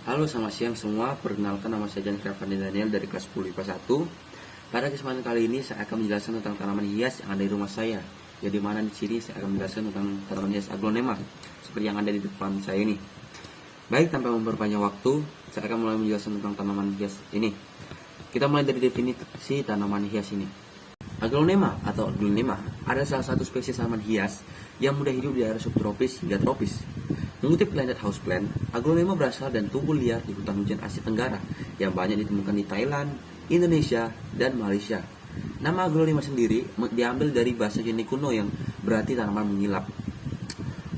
Halo, selamat siang semua. Perkenalkan, nama saya Jan Kravani Daniel dari kelas 10 IPA 1. Pada kesempatan kali ini saya akan menjelaskan tentang tanaman hias yang ada di rumah saya. Jadi mana di sini saya akan menjelaskan tentang tanaman hias aglonema seperti yang ada di depan saya ini. Baik, tanpa memperpanjang waktu, saya akan mulai menjelaskan tentang tanaman hias ini. Kita mulai dari definisi tanaman hias ini. Aglonema atau aglonema adalah salah satu spesies tanaman hias yang mudah hidup di area subtropis hingga tropis. Mengutip Planet Houseplant, aglonema berasal dan tumbuh liar di hutan hujan Asia Tenggara yang banyak ditemukan di Thailand, Indonesia, dan Malaysia. Nama aglonema sendiri diambil dari bahasa Yunani kuno yang berarti tanaman mengilap.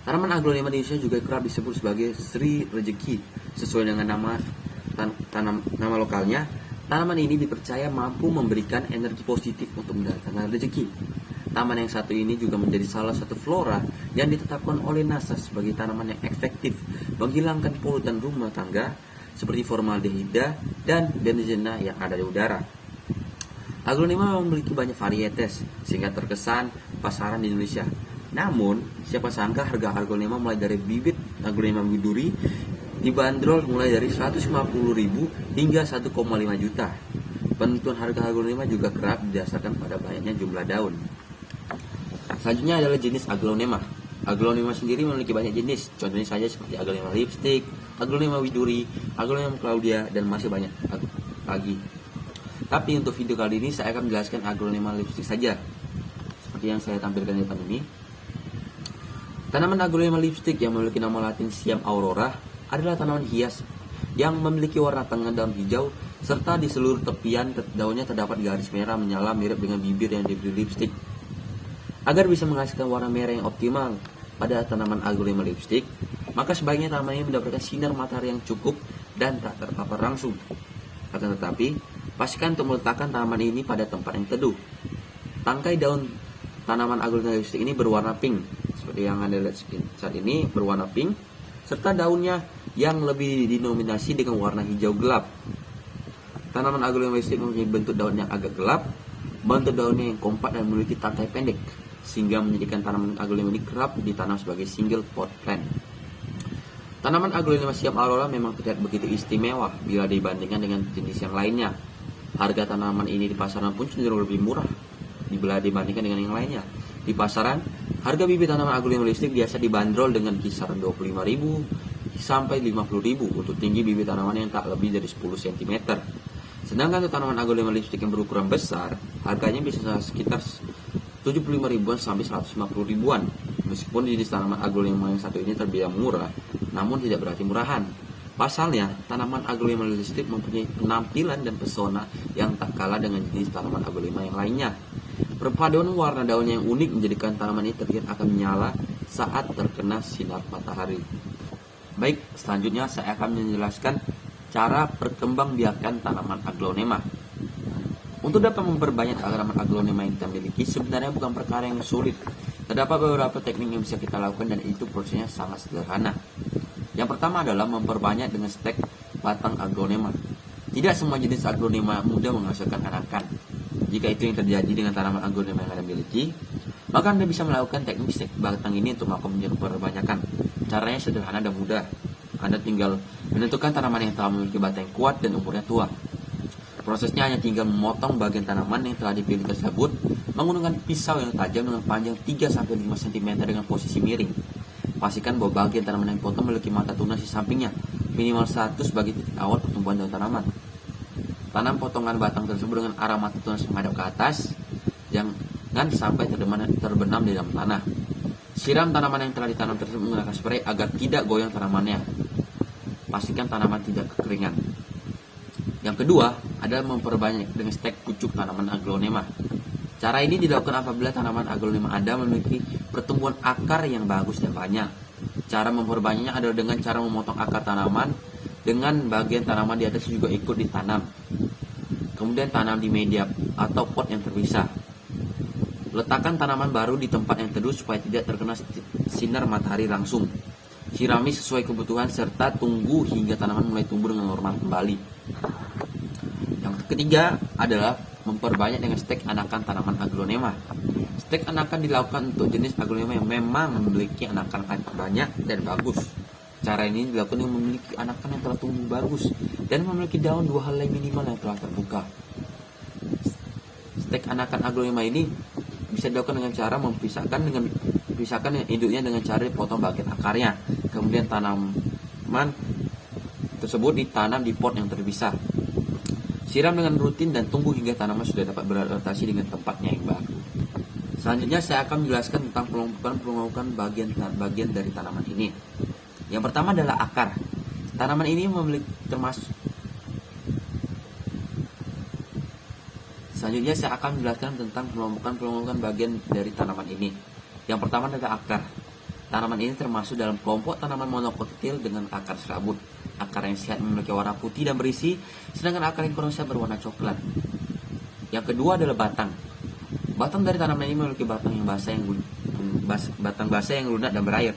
Tanaman aglonema di Indonesia juga kerap disebut sebagai Sri Rejeki sesuai dengan nama lokalnya. Tanaman ini dipercaya mampu memberikan energi positif untuk mendatangkan rezeki. Tanaman yang satu ini juga menjadi salah satu flora yang ditetapkan oleh NASA sebagai tanaman yang efektif menghilangkan polutan rumah tangga seperti formaldehida dan benzena yang ada di udara. Aglonema memiliki banyak varietas sehingga terkesan pasaran di Indonesia. Namun, siapa sangka harga aglonema mulai dari bibit aglonema widuri dibanderol mulai dari 150.000 hingga 1,5 juta. Penentuan harga aglonema juga kerap didasarkan pada banyaknya jumlah daun. Selanjutnya adalah jenis aglonema. Aglonema sendiri memiliki banyak jenis, contohnya saja seperti aglonema lipstick, aglonema widuri, aglonema claudia, dan masih banyak lagi. Tapi untuk video kali ini saya akan menjelaskan aglonema lipstick saja, seperti yang saya tampilkan di depan ini. Tanaman aglonema lipstick yang memiliki nama latin Siam aurora adalah tanaman hias yang memiliki warna tengah daun hijau serta di seluruh tepian daunnya terdapat garis merah menyala mirip dengan bibir yang diberi lipstick. Agar bisa menghasilkan warna merah yang optimal pada tanaman aglonema lipstick, maka sebaiknya tanaman ini mendapatkan sinar matahari yang cukup dan tak terpapar langsung. Akan tetapi, pastikan untuk meletakkan tanaman ini pada tempat yang teduh. Tangkai daun tanaman aglonema lipstick ini berwarna pink, seperti yang Anda lihat saat ini berwarna pink, serta daunnya yang lebih dinominasi dengan warna hijau gelap. Tanaman aglonema lipstick mempunyai bentuk daun yang agak gelap, bentuk daunnya yang kompak dan memiliki tangkai pendek, sehingga menjadikan tanaman aglonema ini kerap ditanam sebagai single pot plant. Tanaman aglonema Siam aurora memang tidak begitu istimewa bila dibandingkan dengan jenis yang lainnya. Harga tanaman ini di pasaran pun cenderung lebih murah bila dibandingkan dengan yang lainnya. Di pasaran, harga bibit tanaman aglonema lipstick biasa dibanderol dengan kisaran 25.000 sampai 50.000 untuk tinggi bibit tanaman yang tak lebih dari 10 cm. Sedangkan untuk tanaman aglonema lipstick yang berukuran besar, harganya bisa sekitar 75 ribuan sampai 150 ribuan. Meskipun jenis tanaman aglonema yang satu ini terbilang murah, namun tidak berarti murahan. Pasalnya, tanaman aglonema lipstick mempunyai penampilan dan pesona yang tak kalah dengan jenis tanaman aglonema yang lainnya. Perpaduan warna daunnya yang unik menjadikan tanaman ini terlihat akan menyala saat terkena sinar matahari. Baik, selanjutnya saya akan menjelaskan cara perkembangbiakan tanaman aglonema. Untuk dapat memperbanyak tanaman aglonema yang kita miliki sebenarnya bukan perkara yang sulit. Terdapat beberapa teknik yang bisa kita lakukan dan itu prosesnya sangat sederhana. Yang pertama adalah memperbanyak dengan stek batang aglonema. Tidak semua jenis aglonema mudah menghasilkan anakan. Jika itu yang terjadi dengan tanaman aglonema yang Anda miliki, maka Anda bisa melakukan teknik stek batang ini untuk melakukan perbanyakan. Caranya sederhana dan mudah. Anda tinggal menentukan tanaman yang telah memiliki batang yang kuat dan umurnya tua. Prosesnya hanya tinggal memotong bagian tanaman yang telah dipilih tersebut menggunakan pisau yang tajam dengan panjang 3-5 cm dengan posisi miring. Pastikan bahwa bagian tanaman yang dipotong memiliki mata tunas di sampingnya, minimal 100 sebagai titik awal pertumbuhan daun tanaman. Tanam potongan batang tersebut dengan arah mata tunas menghadap ke atas, jangan sampai terbenam di dalam tanah. Siram tanaman yang telah ditanam tersebut menggunakan spray agar tidak goyang tanamannya. Pastikan tanaman tidak kekeringan. Yang kedua adalah memperbanyak dengan stek pucuk tanaman aglonema. Cara ini dilakukan apabila tanaman aglonema Anda memiliki pertumbuhan akar yang bagus dan banyak. Cara memperbanyaknya adalah dengan cara memotong akar tanaman dengan bagian tanaman di atas juga ikut ditanam. Kemudian tanam di media atau pot yang terpisah. Letakkan tanaman baru di tempat yang teduh supaya tidak terkena sinar matahari langsung. Sirami sesuai kebutuhan serta tunggu hingga tanaman mulai tumbuh dengan normal kembali. Yang ketiga adalah memperbanyak dengan stek anakan tanaman aglonema. Stek anakan dilakukan untuk jenis aglonema yang memang memiliki anakan banyak dan bagus. Cara ini dilakukan dengan memiliki anakan yang telah tumbuh bagus dan memiliki daun 2 helai minimal yang telah terbuka. Stek anakan aglonema ini bisa dilakukan dengan cara memisahkan induknya dengan cara dipotong bagian akarnya. Kemudian tanaman tersebut ditanam di pot yang terpisah. Siram dengan rutin dan tunggu hingga tanaman sudah dapat beradaptasi dengan tempatnya yang baru. Selanjutnya saya akan menjelaskan tentang pengelompokan bagian dari tanaman ini. Yang pertama adalah akar. Tanaman ini Selanjutnya saya akan menjelaskan tentang pengelompokan bagian dari tanaman ini. Yang pertama adalah akar. Tanaman ini termasuk dalam kelompok tanaman monokotil dengan akar serabut. Akar yang sehat memiliki warna putih dan berisi, sedangkan akar yang kurang sehat berwarna coklat. Yang kedua adalah batang. Batang dari tanaman ini memiliki batang basah yang lunak dan berair.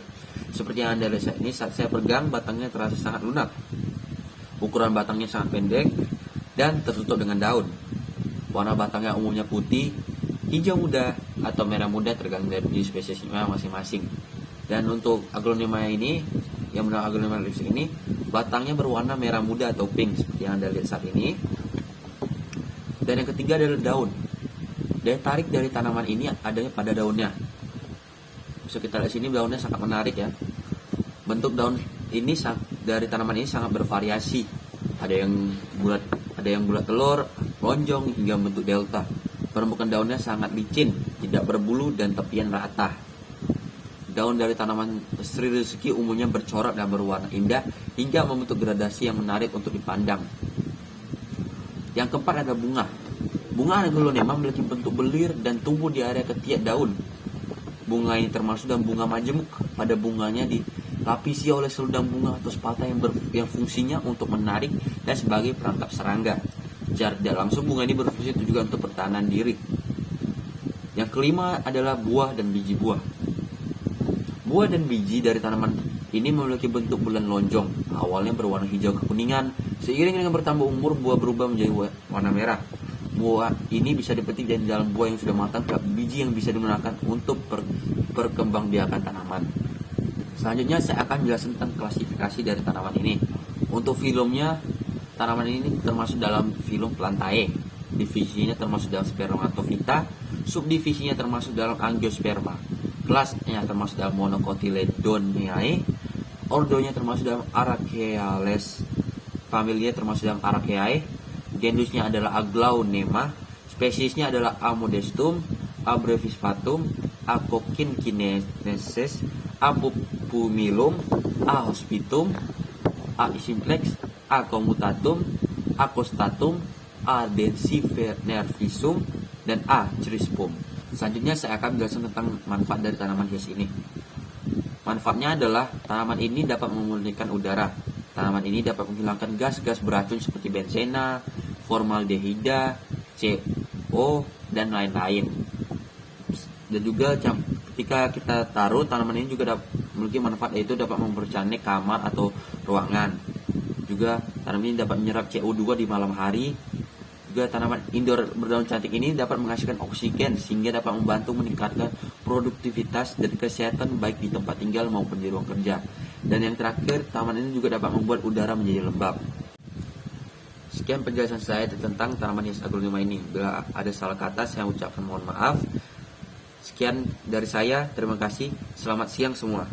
Seperti yang Anda lihat ini, saat saya pegang batangnya terasa sangat lunak. Ukuran batangnya sangat pendek dan tertutup dengan daun. Warna batangnya umumnya putih, hijau muda, atau merah muda tergantung dari jenis spesiesnya masing-masing. Dan untuk aglonema ini, yang bernama aglonema lipstick ini, batangnya berwarna merah muda atau pink seperti yang Anda lihat saat ini. Dan yang ketiga adalah daun. Daya tarik dari tanaman ini adanya pada daunnya. Bisa kita lihat sini, daunnya sangat menarik ya. Bentuk daun ini dari tanaman ini sangat bervariasi. Ada yang bulat telur, lonjong hingga bentuk delta. Permukaan daunnya sangat licin, tidak berbulu dan tepian rata. Daun dari tanaman Sri Rezeki umumnya bercorak dan berwarna indah hingga membentuk gradasi yang menarik untuk dipandang. Yang keempat adalah bunga. Bunga aglonema memiliki bentuk belir dan tumbuh di area ketiak daun. Bunga ini termasuk dalam bunga majemuk. Pada bunganya dilapisi oleh selendang bunga atau sepata yang fungsinya untuk menarik dan sebagai perangkap serangga. Secara tidak langsung bunga ini berfungsi juga untuk pertahanan diri. Yang kelima adalah buah dan biji buah. Buah dan biji dari tanaman ini memiliki bentuk bulan lonjong. Awalnya berwarna hijau kekuningan. Seiring dengan bertambah umur, buah berubah menjadi warna merah. Buah ini bisa dipetik dari dalam buah yang sudah matang, biji yang bisa digunakan untuk perkembangbiakan tanaman. Selanjutnya saya akan menjelaskan tentang klasifikasi dari tanaman ini. Untuk filumnya, tanaman ini termasuk dalam filum Plantae. Divisinya termasuk dalam Spermatophyta, subdivisinya termasuk dalam Angiosperma. Kelasnya termasuk dalam Monocotyledoneae, ordonya termasuk dalam Araceales, familinya termasuk dalam Araceae, genusnya adalah Aglonema, spesiesnya adalah A. modestum, A. brevisfatum, A. coquinquensis, A. pupumilum, A. hospitum, A. simplex, A. commutatum, A. costatum, A. densifernervisum, dan A. crispum. Selanjutnya saya akan menjelaskan tentang manfaat dari tanaman hias ini. Manfaatnya adalah tanaman ini dapat memurnikan udara. Tanaman ini dapat menghilangkan gas-gas beracun seperti benzena, formaldehida, CO, dan lain-lain. Dan juga ketika kita taruh, tanaman ini juga memiliki manfaat, yaitu dapat mempercantik kamar atau ruangan. Juga tanaman ini dapat menyerap CO2 di malam hari. Juga tanaman indoor berdaun cantik ini dapat menghasilkan oksigen sehingga dapat membantu meningkatkan produktivitas dan kesehatan baik di tempat tinggal maupun di ruang kerja. Dan yang terakhir, tanaman ini juga dapat membuat udara menjadi lembab. Sekian penjelasan saya tentang tanaman hias aglonema ini. Bila ada salah kata, saya ucapkan mohon maaf. Sekian dari saya, terima kasih. Selamat siang semua.